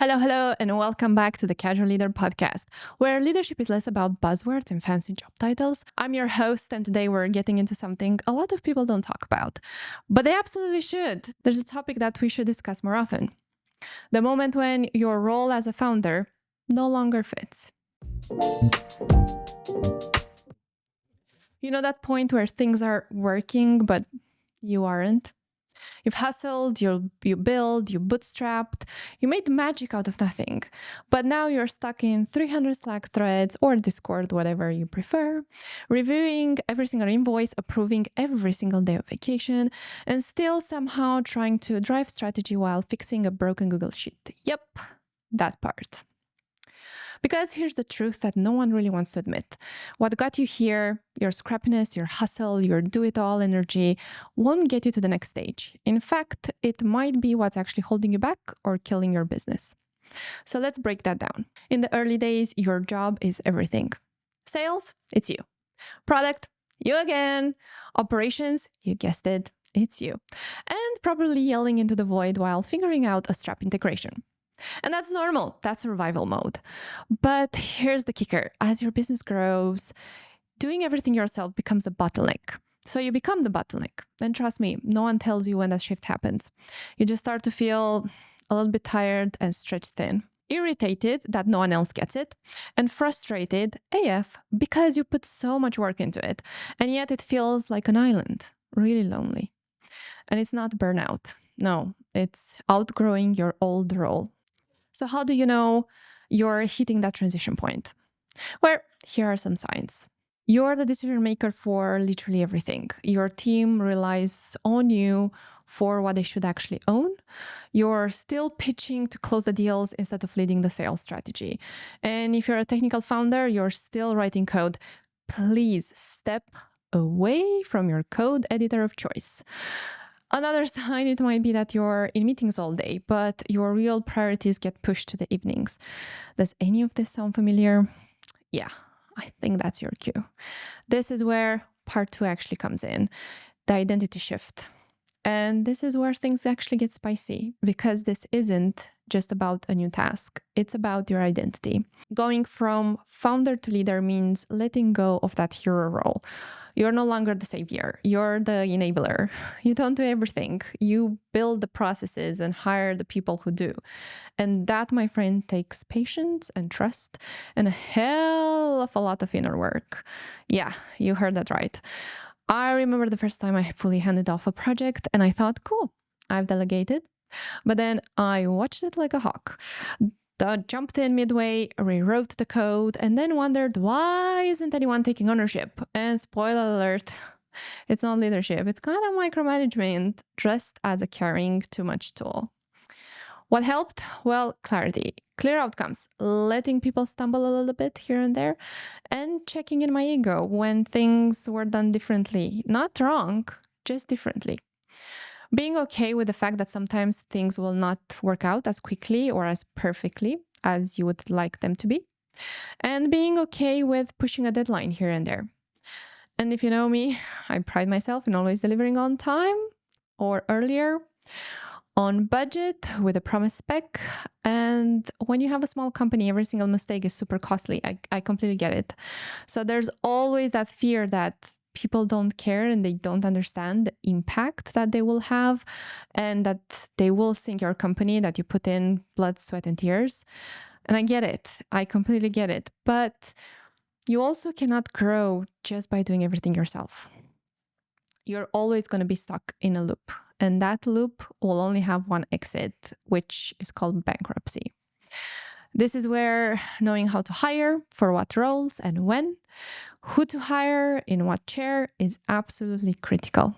Hello, and welcome back to the Casual Leader podcast, where leadership is less about buzzwords and fancy job titles. I'm your host, and today we're getting into something a lot of people don't talk about, but they absolutely should. There's a topic that we should discuss more often. The moment when your role as a founder no longer fits. You know that point where things are working, but you aren't? You've hustled, you build, you bootstrapped, you made magic out of nothing. But now you're stuck in 300 Slack threads or Discord, whatever you prefer, reviewing every single invoice, approving every single day of vacation, and still somehow trying to drive strategy while fixing a broken Google Sheet. Yep, that part. Because here's the truth that no one really wants to admit. What got you here, your scrappiness, your hustle, your do-it-all energy, won't get you to the next stage. In fact, it might be what's actually holding you back or killing your business. So let's break that down. In the early days, your job is everything. Sales, it's you. Product, you again. Operations, you guessed it, it's you. And probably yelling into the void while figuring out a Stripe integration. And that's normal. That's survival mode. But here's the kicker. As your business grows, doing everything yourself becomes a bottleneck. So you become the bottleneck. And trust me, no one tells you when that shift happens. You just start to feel a little bit tired and stretched thin. Irritated that no one else gets it. And frustrated AF because you put so much work into it. And yet it feels like an island. Really lonely. And it's not burnout. No, it's outgrowing your old role. So how do you know you're hitting that transition point? Well, here are some signs. You're the decision maker for literally everything. Your team relies on you for what they should actually own. You're still pitching to close the deals instead of leading the sales strategy. And if you're a technical founder, you're still writing code. Please step away from your code editor of choice. Another sign, it might be that you're in meetings all day, but your real priorities get pushed to the evenings. Does any of this sound familiar? Yeah, I think that's your cue. This is where part 2 actually comes in, the identity shift. And this is where things actually get spicy, because this isn't just about a new task. It's about your identity. Going from founder to leader means letting go of that hero role. You're no longer the savior. You're the enabler. You don't do everything. You build the processes and hire the people who do. And that, my friend, takes patience and trust and a hell of a lot of inner work. Yeah, you heard that right. I remember the first time I fully handed off a project and I thought, cool, I've delegated. But then I watched it like a hawk. Jumped in midway, rewrote the code, and then wondered, why isn't anyone taking ownership? And spoiler alert, it's not leadership. It's kind of micromanagement dressed as a carrying too much tool. What helped? Well, clarity, clear outcomes, letting people stumble a little bit here and there, and checking in my ego when things were done differently. Not wrong, just differently. Being okay with the fact that sometimes things will not work out as quickly or as perfectly as you would like them to be. And being okay with pushing a deadline here and there. And if you know me, I pride myself in always delivering on time or earlier, on budget, with a promised spec. And when you have a small company, every single mistake is super costly. I completely get it. So there's always that fear that people don't care and they don't understand the impact that they will have and that they will sink your company, that you put in blood, sweat, and tears. And I get it. I completely get it. But you also cannot grow just by doing everything yourself. You're always going to be stuck in a loop. And that loop will only have one exit, which is called bankruptcy. This is where knowing how to hire, for what roles and when, who to hire, in what chair is absolutely critical.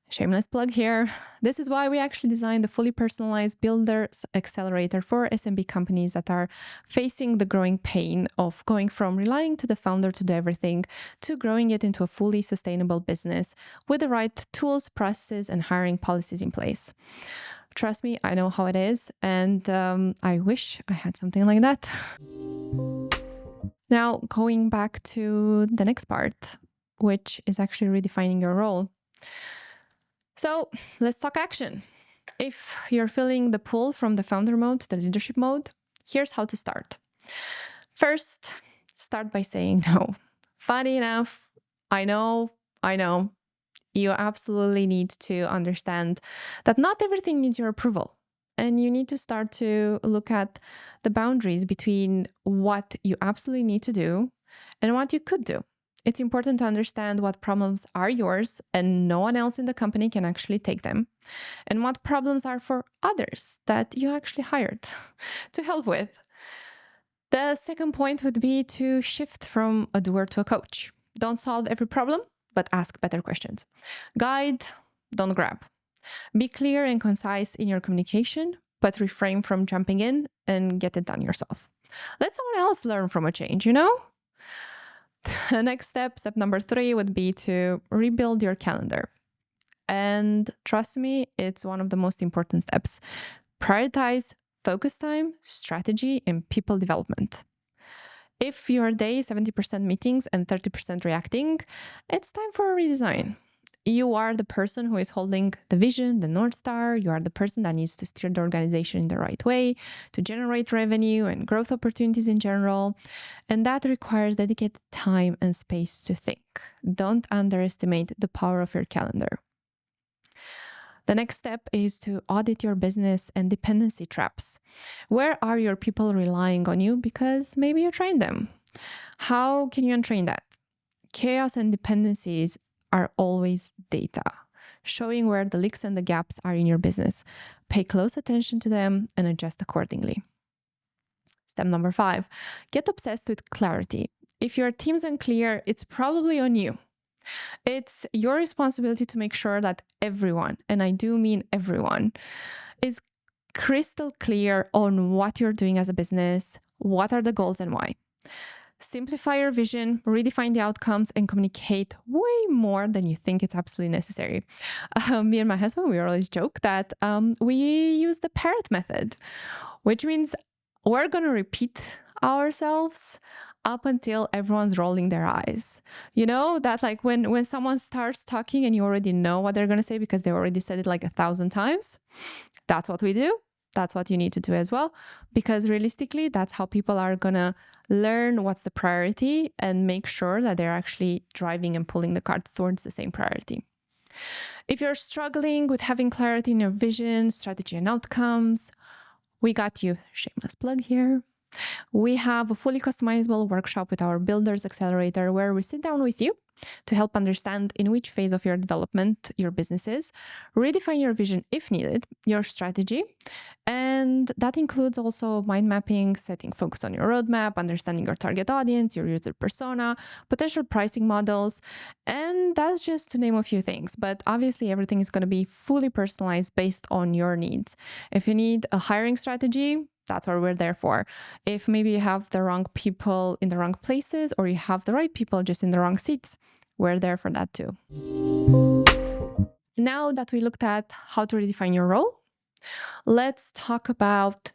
Shameless plug here. This is why we actually designed the fully personalized Builders Accelerator for SMB companies that are facing the growing pain of going from relying to the founder to do everything to growing it into a fully sustainable business with the right tools, processes, and hiring policies in place. Trust me, I know how it is, and I wish I had something like that. Now, going back to the next part, which is actually redefining your role. So let's talk action. If you're feeling the pull from the founder mode to the leadership mode, here's how to start. First, start by saying no. Funny enough, I know. You absolutely need to understand that not everything needs your approval. And you need to start to look at the boundaries between what you absolutely need to do and what you could do. It's important to understand what problems are yours and no one else in the company can actually take them, and what problems are for others that you actually hired to help with. The second point would be to shift from a doer to a coach. Don't solve every problem, but ask better questions. Guide, don't grab. Be clear and concise in your communication, but refrain from jumping in and get it done yourself. Let someone else learn from a change, The next step number 3, would be to rebuild your calendar. And trust me, it's one of the most important steps. Prioritize focus time, strategy, and people development. If your day is 70% meetings and 30% reacting, it's time for a redesign. You are the person who is holding the vision, the North Star. You are the person that needs to steer the organization in the right way to generate revenue and growth opportunities in general. And that requires dedicated time and space to think. Don't underestimate the power of your calendar. The next step is to audit your business and dependency traps. Where are your people relying on you because maybe you trained them? How can you untrain that? Chaos and dependencies are always data, showing where the leaks and the gaps are in your business. Pay close attention to them and adjust accordingly. Step number 5, get obsessed with clarity. If your team's unclear, it's probably on you. It's your responsibility to make sure that everyone, and I do mean everyone, is crystal clear on what you're doing as a business, what are the goals and why. Simplify your vision, redefine the outcomes, and communicate way more than you think it's absolutely necessary. Me and my husband, we always joke that we use the parrot method, which means we're going to repeat ourselves up until everyone's rolling their eyes. That like when someone starts talking and you already know what they're going to say because they already said it like 1,000 times. That's what we do. That's what you need to do as well, because realistically, that's how people are going to learn what's the priority and make sure that they're actually driving and pulling the cart towards the same priority. If you're struggling with having clarity in your vision, strategy, and outcomes, we got you. Shameless plug here. We have a fully customizable workshop with our Builders Accelerator where we sit down with you to help understand in which phase of your development your business is, redefine your vision if needed, your strategy, and that includes also mind mapping, setting focus on your roadmap, understanding your target audience, your user persona, potential pricing models, and that's just to name a few things. But obviously everything is going to be fully personalized based on your needs. If you need a hiring strategy, that's what we're there for. If maybe you have the wrong people in the wrong places or you have the right people just in the wrong seats, we're there for that too. Now that we looked at how to redefine your role, let's talk about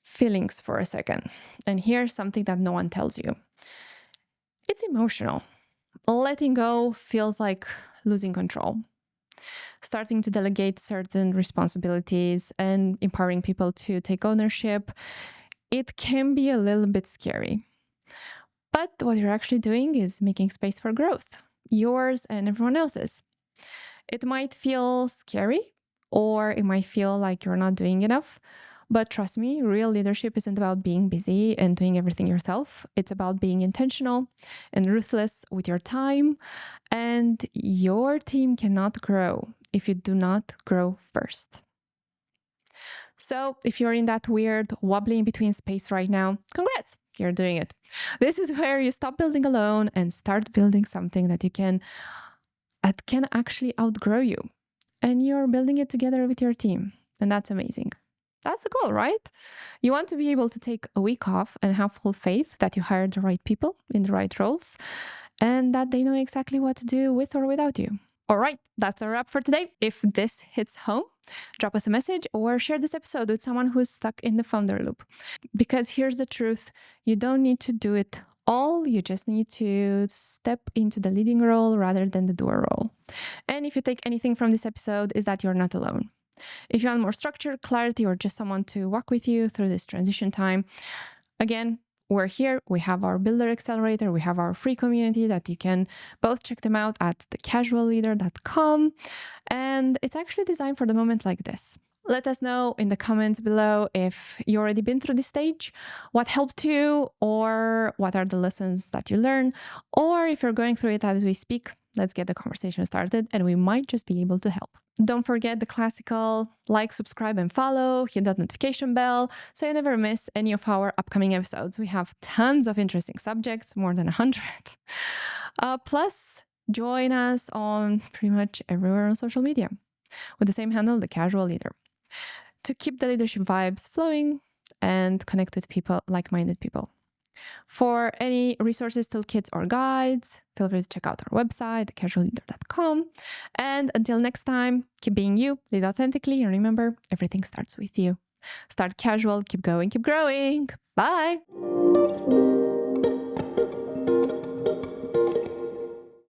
feelings for a second. And here's something that no one tells you. It's emotional. Letting go feels like losing control. Starting to delegate certain responsibilities and empowering people to take ownership, it can be a little bit scary. But what you're actually doing is making space for growth, yours and everyone else's. It might feel scary, or it might feel like you're not doing enough. But trust me, real leadership isn't about being busy and doing everything yourself. It's about being intentional and ruthless with your time. And your team cannot grow if you do not grow first. So if you're in that weird wobbly in between space right now, congrats, you're doing it. This is where you stop building alone and start building something that can actually outgrow you. And you're building it together with your team. And that's amazing. That's the goal, right? You want to be able to take a week off and have full faith that you hired the right people in the right roles and that they know exactly what to do with or without you. All right, that's a wrap for today. If this hits home, drop us a message or share this episode with someone who's stuck in the founder loop. Because here's the truth, you don't need to do it all, you just need to step into the leading role rather than the doer role. And if you take anything from this episode, is that you're not alone. If you want more structure, clarity, or just someone to walk with you through this transition time, again, we're here. We have our Builder Accelerator. We have our free community that you can both check them out at thecasualleader.com. And it's actually designed for the moment like this. Let us know in the comments below if you already been through this stage, what helped you, or what are the lessons that you learn, or if you're going through it as we speak, let's get the conversation started and we might just be able to help. Don't forget the classical like, subscribe, and follow, hit that notification bell so you never miss any of our upcoming episodes. We have tons of interesting subjects, more than 100. Plus, join us on pretty much everywhere on social media with the same handle, The Casual Leader, to keep the leadership vibes flowing and connect with people, like-minded people. For any resources, toolkits, or guides, feel free to check out our website, thecasualleader.com. And until next time, keep being you, lead authentically, and remember, everything starts with you. Start casual, keep going, keep growing. Bye!